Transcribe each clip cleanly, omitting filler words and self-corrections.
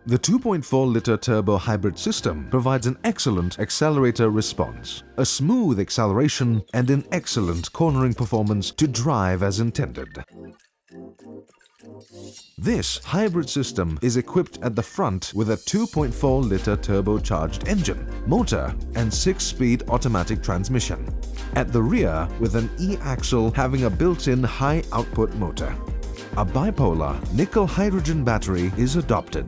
The 2.4-liter turbo hybrid system provides an excellent accelerator response, a smooth acceleration, and an excellent cornering performance to drive as intended. This hybrid system is equipped at the front with a 2.4-liter turbocharged engine, motor, and 6-speed automatic transmission. At the rear with an e-axle having a built-in high-output motor. A bipolar nickel-hydrogen battery is adopted.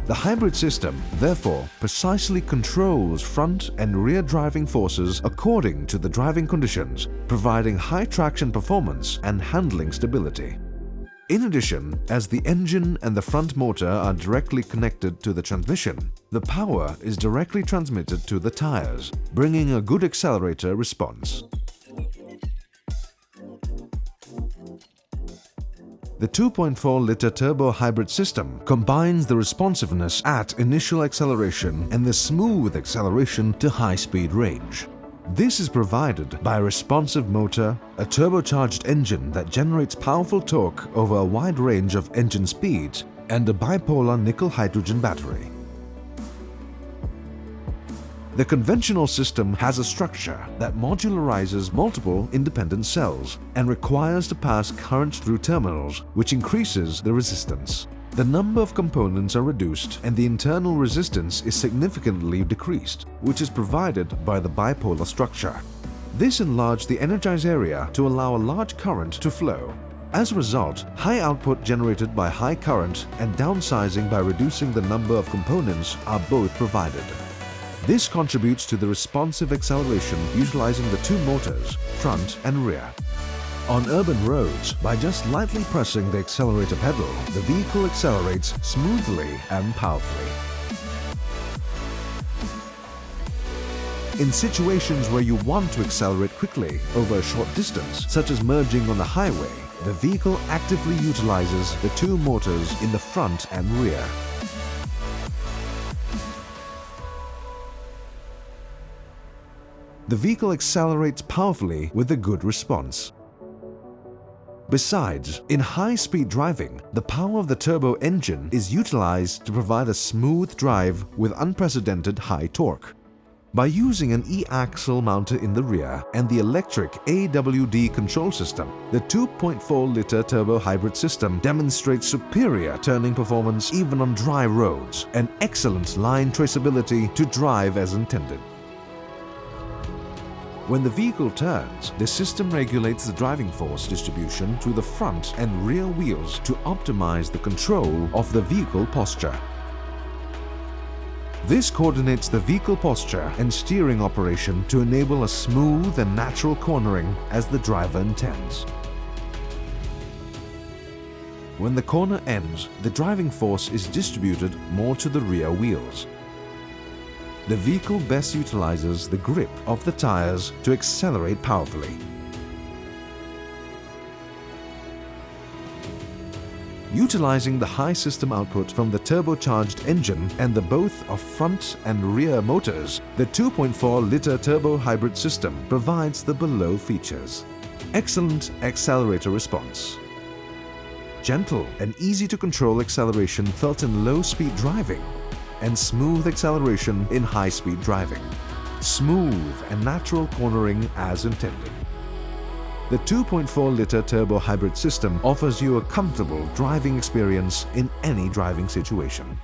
The hybrid system, therefore, precisely controls front and rear driving forces according to the driving conditions, providing high traction performance and handling stability. In addition, as the engine and the front motor are directly connected to the transmission, the power is directly transmitted to the tires, bringing a good accelerator response. The 2.4-liter turbo hybrid system combines the responsiveness at initial acceleration and the smooth acceleration to high-speed range. This is provided by a responsive motor, a turbocharged engine that generates powerful torque over a wide range of engine speeds, and a bipolar nickel-hydrogen battery. The conventional system has a structure that modularizes multiple independent cells and requires to pass current through terminals, which increases the resistance. The number of components are reduced and the internal resistance is significantly decreased, which is provided by the bipolar structure. This enlarged the energized area to allow a large current to flow. As a result, high output generated by high current and downsizing by reducing the number of components are both provided. This contributes to the responsive acceleration utilizing the two motors, front and rear. On urban roads, by just lightly pressing the accelerator pedal, the vehicle accelerates smoothly and powerfully. In situations where you want to accelerate quickly over a short distance, such as merging on the highway, the vehicle actively utilizes the two motors in the front and rear. The vehicle accelerates powerfully with a good response. Besides, in high-speed driving, the power of the turbo engine is utilized to provide a smooth drive with unprecedented high torque. By using an e-axle mounter in the rear and the electric AWD control system, the 2.4-liter turbo hybrid system demonstrates superior turning performance even on dry roads and excellent line traceability to drive as intended. When the vehicle turns, the system regulates the driving force distribution to the front and rear wheels to optimize the control of the vehicle posture. This coordinates the vehicle posture and steering operation to enable a smooth and natural cornering as the driver intends. When the corner ends, the driving force is distributed more to the rear wheels. The vehicle best utilizes the grip of the tires to accelerate powerfully. Utilizing the high system output from the turbocharged engine and the both of front and rear motors, the 2.4-liter turbo hybrid system provides the below features. Excellent accelerator response. Gentle and easy to control acceleration felt in low-speed driving, and smooth acceleration in high-speed driving. Smooth and natural cornering as intended. The 2.4-liter turbo hybrid system offers you a comfortable driving experience in any driving situation.